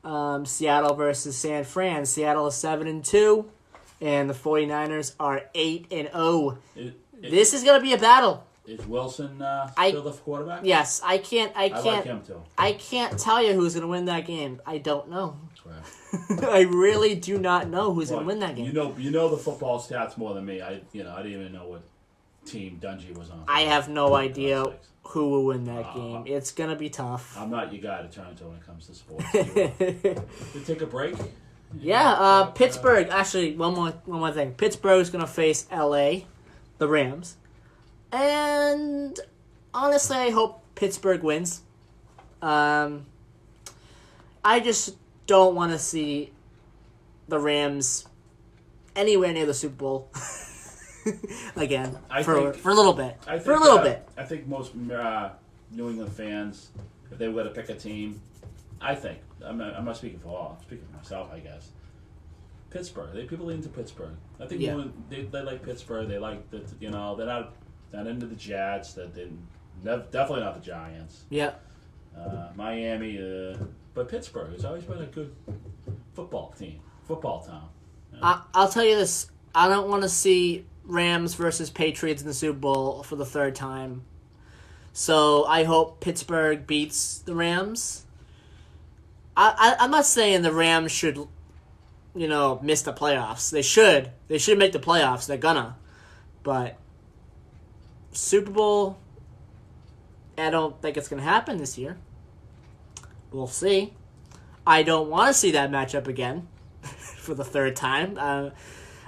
Seattle versus San Fran. Seattle is 7-2, and the 49ers are 8-0. This is going to be a battle.
Is Wilson still the quarterback?
Yes, I
like him too.
I can't tell you who's going to win that game. I don't know.
Right.
I really do not know who's going to win that game.
You know the football stats more than me. I didn't even know what team Dungy was on.
I have no idea who will win that game. It's going to be tough.
I'm not your guy to turn to when it comes to sports. We take a break?
Yeah, Pittsburgh. Actually, one more thing. Pittsburgh's going to face L.A., the Rams. And honestly, I hope Pittsburgh wins. I just don't want to see the Rams anywhere near the Super Bowl again for a little bit.
I think most New England fans, if they were to pick a team, I'm not speaking for all. I'm speaking for myself, I guess. Pittsburgh. People lean to Pittsburgh. I think they like Pittsburgh. They like they're not into the Jets. Definitely not the Giants.
Yeah.
Miami, but Pittsburgh has always been a good football town.
I'll tell you this: I don't want to see Rams versus Patriots in the Super Bowl for the third time. So I hope Pittsburgh beats the Rams. I'm not saying the Rams should, miss the playoffs. They should. They should make the playoffs. They're gonna. But Super Bowl, I don't think it's going to happen this year. We'll see. I don't want to see that matchup again for the third time.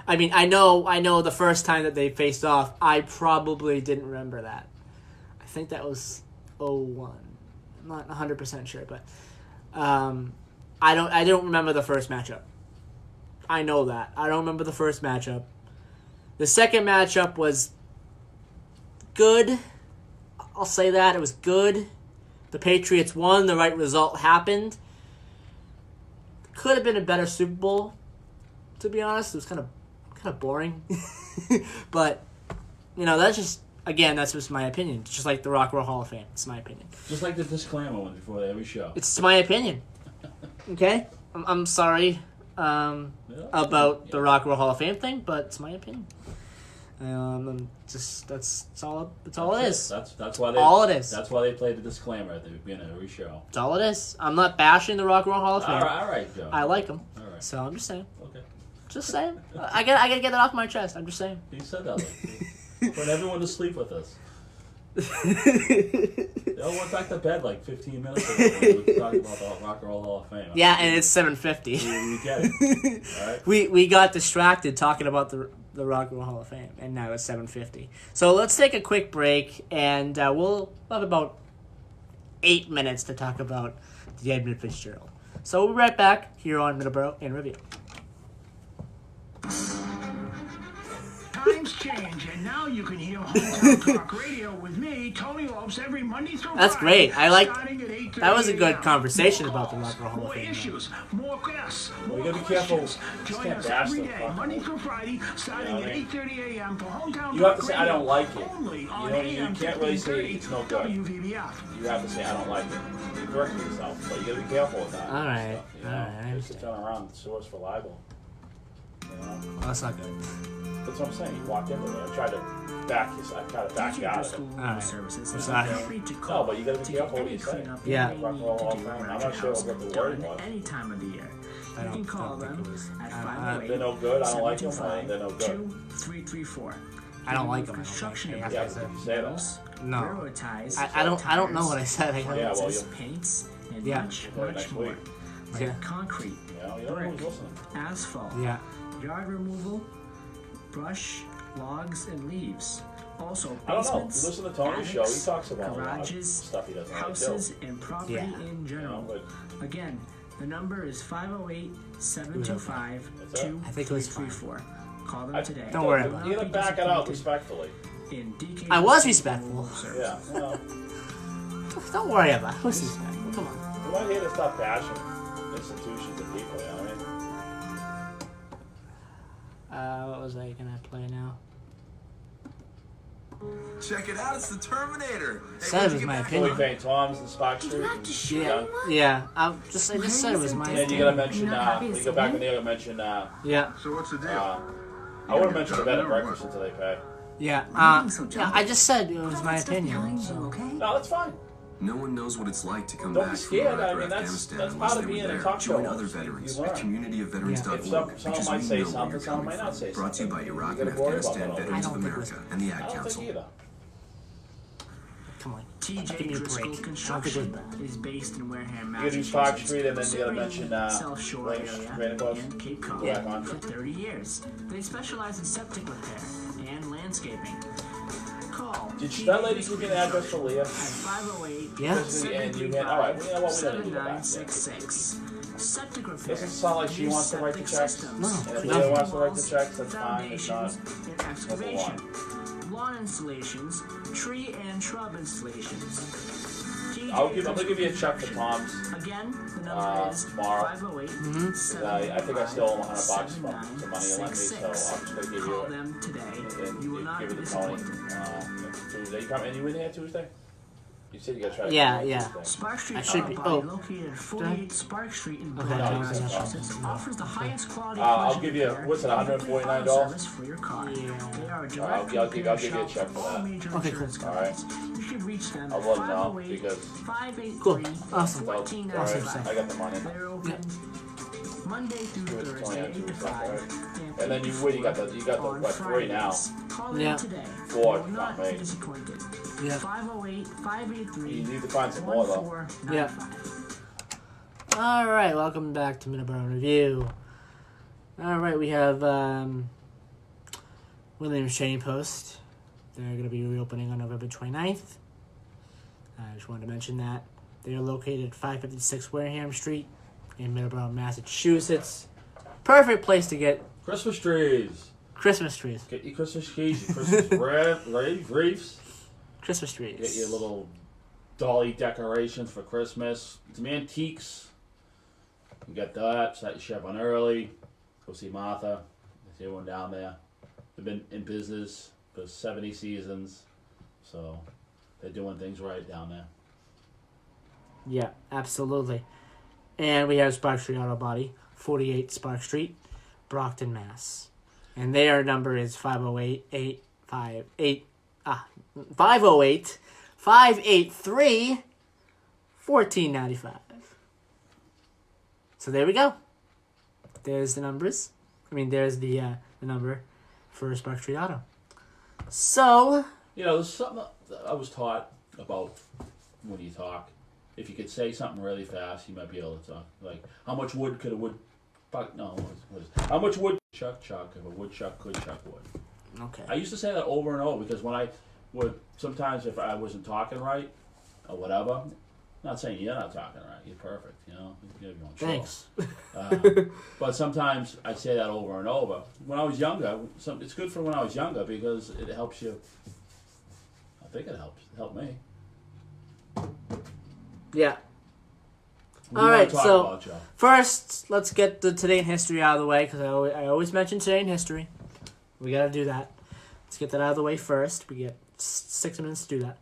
I mean, I know the first time that they faced off, I probably didn't remember that. I think that was 01. I'm not 100% sure, but I don't remember the first matchup. I know that. I don't remember the first matchup. The second matchup was good. I'll say that. It was good. The Patriots won. The right result happened. Could have been a better Super Bowl, to be honest. It was kind of boring. But, that's just my opinion. It's just like the Rock and Roll Hall of Fame. It's my opinion.
Just like the disclaimer one before every show.
It's my opinion. Okay? I'm sorry about the Rock and Roll Hall of Fame thing, but it's my opinion. That's all it is.
That's why That's why they play the disclaimer at the beginning of every show.
That's all it is. I'm not bashing the Rock and Roll Hall of Fame.
All right, Joe.
I like them.
All right.
So I'm just saying.
Okay.
Just saying. I gotta get that off my chest. I'm just saying.
He said that. Put everyone to sleep with us. They all went back to bed like 15 minutes ago when we were talking about the Rock and Roll Hall of Fame.
Yeah, and it's 7:50.
We get it. All right.
We got distracted talking about the Rock and Roll Hall of Fame, and now it's 7:50. So let's take a quick break, and we'll have about 8 minutes to talk about the Edmund Fitzgerald. So we'll be right back here on Middleboro in Review.
Times change, and now you can hear Hometown Talk Radio with me, Tony Lopes, every Monday through
That's
Friday.
great. I like
starting at 8:30
that was a good
a.m.
conversation
More
about the
calls,
Rock and Roll Hall of
more
Fame.
issues, more guests, more
you gotta be careful.
questions.
Just
Join
can't
us
bash
every
the
day,
fucking-
Monday through Friday, starting
You know what I
at
mean?
8:30 a.m. for Hometown
You
Talk
have to say,
Radio.
I don't like it.
Only on
You
AM
can't really say
1530
it's no good.
WVBF.
You have to say, I don't like it. You correct yourself, but you gotta be careful with that.
All right.
Stuff,
All right, I
Just to turn around and sue us for libel.
Well, that's not good.
That's what I'm saying. You walked into me. I tried to back you out of it.
Alright.
Services
I'm
is
sorry.
free to
No,
call
but you gotta be
to
careful
get
what you
any
say.
cleanup you
Yeah.
may
Rock and
need
Roll
to
Hall
do
of Fame.
around
I'm
your
not sure
house
what the
done
word was.
any time of the year.
I
You can
don't
call
think
them
it was.
at
They're no good. I don't like them.
508
They're no good.
2334.
I don't like them.
Construction
I
Yeah,
guess
but
I
you
said.
say that.
No.
railroad ties,
I don't know what I said. I
Yeah, well,
tires,
you
paints, and
Yeah.
much
Play next
more.
week.
Yeah.
Concrete,
You don't know
brick,
who's listening.
asphalt,
Yeah.
yard removal, brush, logs, and leaves. Also,
I don't know. You
basements,
listen to Tony's show. He
attics,
talks about a lot of
garages,
stuff he doesn't like
houses,
too.
and property
Yeah.
in
You know,
general.
but
Again, the number is 508-725-2334.
I think it was fine.
Call them
I-
today.
Don't worry about
You gotta back it out respectfully.
In DK
I was respectful.
Yeah. Well,
Don't worry about it. Who's respectful? Come on.
we're not here to stop bashing institutions and people. You know what I mean?
What was I gonna play now?
Check it out, it's the Terminator.
Said it was my
So we
opinion.
paint Tom's and Spock Street.
Yeah. Yeah. I just said it was my
And you
opinion.
gotta mention, we go back and you gotta mention,
Yeah.
So what's the deal?
I would have mentioned the bed and breakfast until they pay.
Yeah. Yeah. I just said it was my opinion. So.
No, that's fine.
No one knows what it's like to come
Don't
back
be
from
scared.
Iraq
I
or
mean, that's
Afghanistan
part
unless
of
they were
being in a
there.
talk show.
Join other
You
veterans
learn.
at communityofveterans.org
If someone
because
might
we
say
know where
something,
you're
someone
coming
might not say
from. Brought to you by
something.
Iraq
You
and
gotta worry about
Afghanistan
that.
Veterans
I
of
don't think
America
it
and the
I
Ad
don't
Council.
think either.
Come on.
TJ
Give me a
Driscoll
break. I don't think it was
Construction
bad.
is based in Wareham,
You gotta do
Massachusetts.
Spock Street and then you gotta
serving
mention,
South Shore
Rain-
area
Rain Close.
and Cape Cod
Go back on.
for 30 years. They specialize in septic repair and landscaping. Call
Did that lady give you an address for Leah?
at 508
Yeah.
And you had, alright, well, you know what, we don't need to go back.
7966. Septic repair.
Doesn't sound like she
new
wants to write the
septic
checks.
systems,
No,
And if
she
Leah
doesn't.
wants to write the checks, that's fine. If not,
foundations, and excavation. Lawn installations, tree and shrub installations.
I'm gonna give you a check for Tom's.
Again, the number is
tomorrow.
508
I think I still owe him $100 from the money he lent me, so I'm just gonna give you
Call
it.
them today.
And
You will not
give
be
it to Tony.
disappointed.
Next Tuesday. You come, and you in here Tuesday? You said you gotta try to
Yeah,
come in
yeah.
Tuesday.
Spark Street
I should
Auto
be-
Body,
oh.
located at 48 Spark Street in
Okay,
Brookline,
no,
Massachusetts, offers the highest quality
I'll
collision
give you,
repair
what's it,
and complete
$149?
auto service for your car.
Yeah.
They are a direct
I'll give
repair
you a
shop
check for
all
that.
major
Okay,
insurance
cool.
companies. You should reach them
I'll
at
let him know,
508
because-
583
Cool. Awesome.
Well,
1495.
I got the money.
They're open Monday through
Give it to Tony
Thursday,
on
8 to
Tuesday,
5.
right? And then you, what, you got the
on
what, 3 now?
Fridays. Call them
Yeah.
today.
Four,
You will
if
not
not me.
be disappointed.
Yeah.
508-583.
You need to find some more, though.
1495.
All right. Welcome back to Middleboro Review. All right, we have Williams Trading Post. They're going to be reopening on November 29th. I just wanted to mention that. They're located at 556 Wareham Street in Middleboro, Massachusetts. Perfect place to get
Christmas trees.
Christmas trees.
Get your Christmas trees, your Christmas wreaths.
Christmas trees.
Get your little dolly decorations for Christmas. Some antiques. You got that. Set your ship on early. Go see Martha. There's everyone down there. They've been in business for 70 seasons. So they're doing things right down there.
Yeah, absolutely. And we have Spark Street Auto Body, 48 Spark Street, Brockton, Mass. And their number is 508-583-1495. So there we go. There's the numbers. There's the number for Spark Street Auto. So,
there's something that I was taught about when you talk. If you could say something really fast, you might be able to talk. Like, how much wood could a woodchuck? No, what is how much wood chuck if a woodchuck could chuck wood?
okay.
I used to say that over and over because when I would sometimes if I wasn't talking right or whatever. I'm not saying you're not talking right. You're perfect. You have your own show.
Thanks.
But sometimes I say that over and over. When I was younger, it's good for when I was younger because it helps you. I think it helped me.
Yeah.
What do
All
you
right,
want to talk
so
about, Joe?
first, let's get the Today in History out of the way, because I always mention Today in History. We got to do that. Let's get that out of the way first. We get 6 minutes to do that.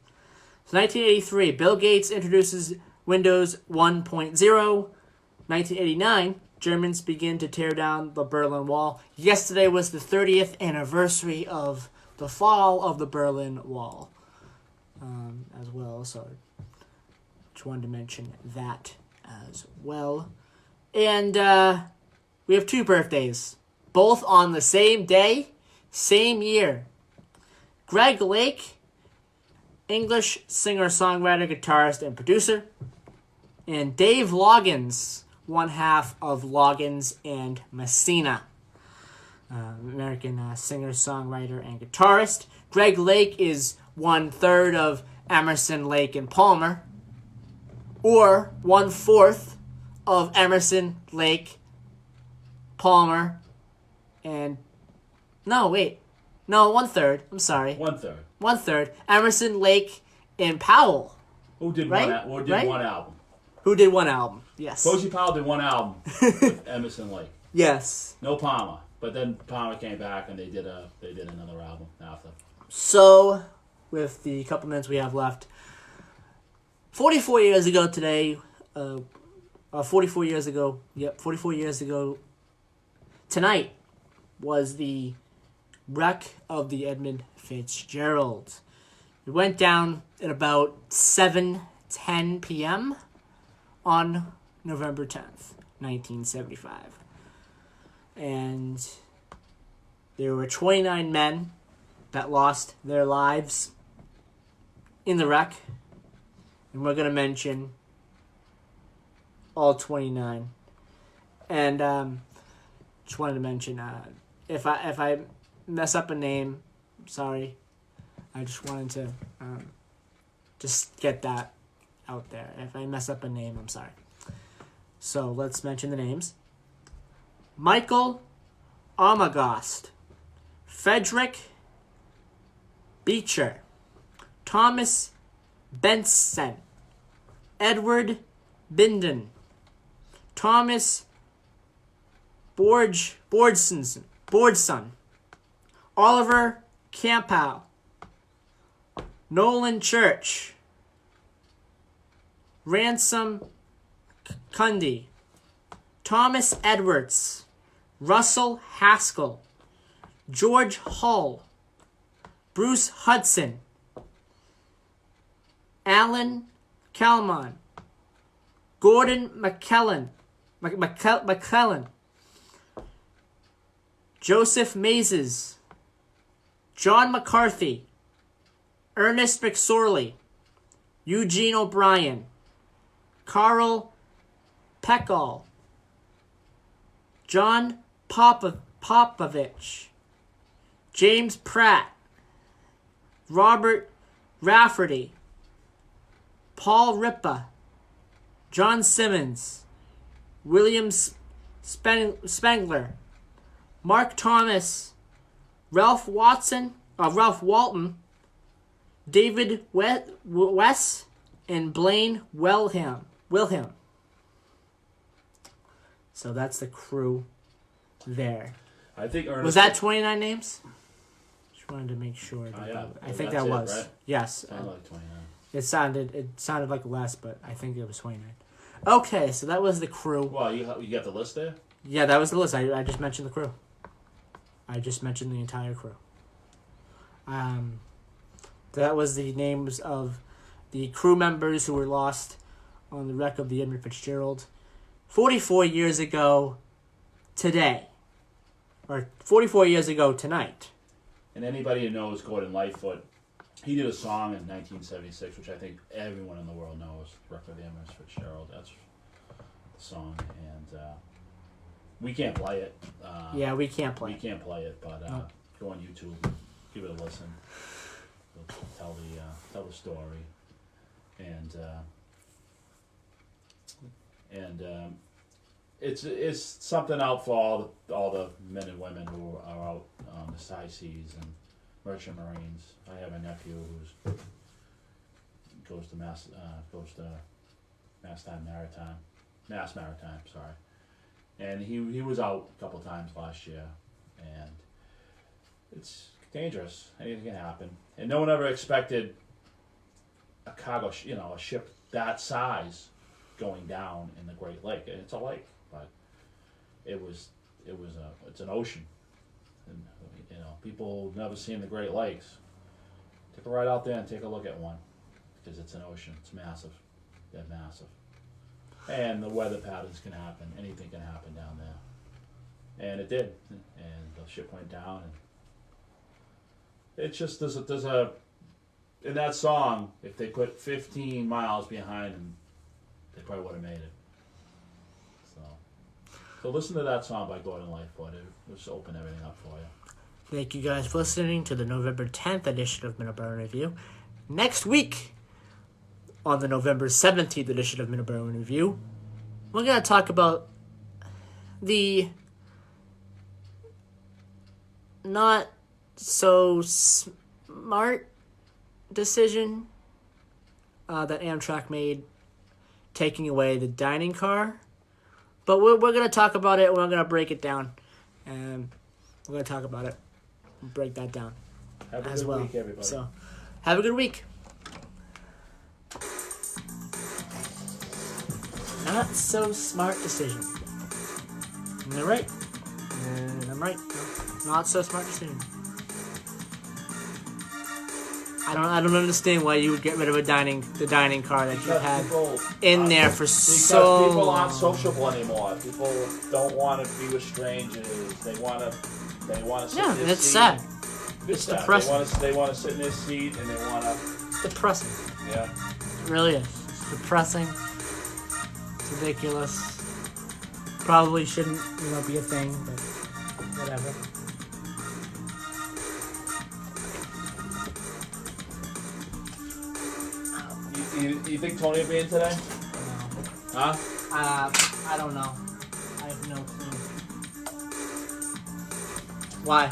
So 1983, Bill Gates introduces Windows 1.0. 1989, Germans begin to tear down the Berlin Wall. Yesterday was the 30th anniversary of the fall of the Berlin Wall as well, so just wanted to mention that as well. And we have 2 birthdays, both on the same day, same year. Greg Lake, English singer, songwriter, guitarist, and producer. And Dave Loggins, one half of Loggins and Messina. American singer, songwriter, and guitarist. Greg Lake is 1/3 of Emerson, Lake, and Palmer. Or 1/4 of Emerson, Lake, Palmer, and... No, wait. No, 1/3. I'm sorry.
1/3.
1/3. Emerson, Lake, and Powell.
Who did
Right?
one album?
Who did one album? Yes.
Cozy Powell did one album with Emerson Lake.
Yes.
No Palmer, but then Palmer came back and they did another album after.
So, with the couple minutes we have left, 44 years ago today, 44 years ago tonight was the wreck of the Edmund Fitzgerald. It went down at about 7:10 p.m. on November 10th, 1975. And there were 29 men that lost their lives in the wreck. And we're going to mention all 29. And just wanted to mention, if I mess up a name, sorry. I just wanted to just get that out there. If I mess up a name, I'm sorry. So let's mention the names. Michael Armagost, Frederick Beecher, Thomas Benson, Edward Binden, Thomas Bordson, Oliver Campow, Nolan Church, Ransom Cundy, Thomas Edwards, Russell Haskell, George Hull, Bruce Hudson, Alan Kalman, Gordon McClellan, Joseph Mazes, John McCarthy, Ernest McSorley, Eugene O'Brien, Carl Peckall, John Popovich, James Pratt, Robert Rafferty, Paul Ripa, John Simmons, William Spengler, Mark Thomas, Ralph Walton, David West, and Blaine Wilhelm. So that's the crew there.
I think Ernest
Was that 29 names? Just wanted to make sure.
yeah.
I think
That's
that
it,
was.
right?
Yes.
Sounded like 29.
It sounded like less, but I think it was 29. Okay, so that was the crew.
Well, you got the list there?
Yeah, that was the list. I just mentioned the crew. I just mentioned the entire crew. That was the names of the crew members who were lost on the wreck of the Edmund Fitzgerald 44 years ago today. Or 44 years ago tonight.
And anybody who knows Gordon Lightfoot, he did a song in 1976, which I think everyone in the world knows, Wreck of the Edmund Fitzgerald. That's the song, and we can't play it.
Yeah, we can't play
We can't play it, but
Nope.
go on YouTube, give it a listen. Tell the story, and it's something out for all the men and women who are out on the high seas and merchant marines. I have a nephew who goes to Mass Maritime, sorry, and he was out a couple times last year, and it's dangerous. Anything can happen, and no one ever expected a cargo, a ship that size going down in the Great Lake. And it's a lake, but it's an ocean, and people never seen the Great Lakes. Take a ride out there and take a look at one, because it's an ocean. It's massive. They're massive, and the weather patterns can happen. Anything can happen down there, and it did, and the ship went down. And it's just there's a in that song, if they put 15 miles behind them, they probably would have made it. So listen to that song by Gordon Lightfoot. It'll just open everything up for you.
Thank you guys for listening to the November 10th edition of Middleboro Review. Next week, on the November 17th edition of Middleboro Review, we're going to talk about the not so smart decision that Amtrak made, taking away the dining car. But we're going to talk about it. We're going to break it down. And we're going to talk about it. Break that down
Have a
as
good
well.
week, everybody.
So, have a good week. Not so smart decision. Am I right? I'm right. No, not so smart decision. I don't understand why you would get rid of the dining car that you had in there for so long.
Because people aren't sociable anymore. People don't want to be with strangers. They want to sit in their seat.
Yeah, it's sad. It's
sad.
depressing.
They want to sit in their seat and they want to.
It's depressing.
Yeah.
It really is. It's depressing. It's ridiculous. Probably shouldn't, be a thing, but whatever.
You think Tony will be in today?
No.
Huh?
I don't know. I have no clue. Why?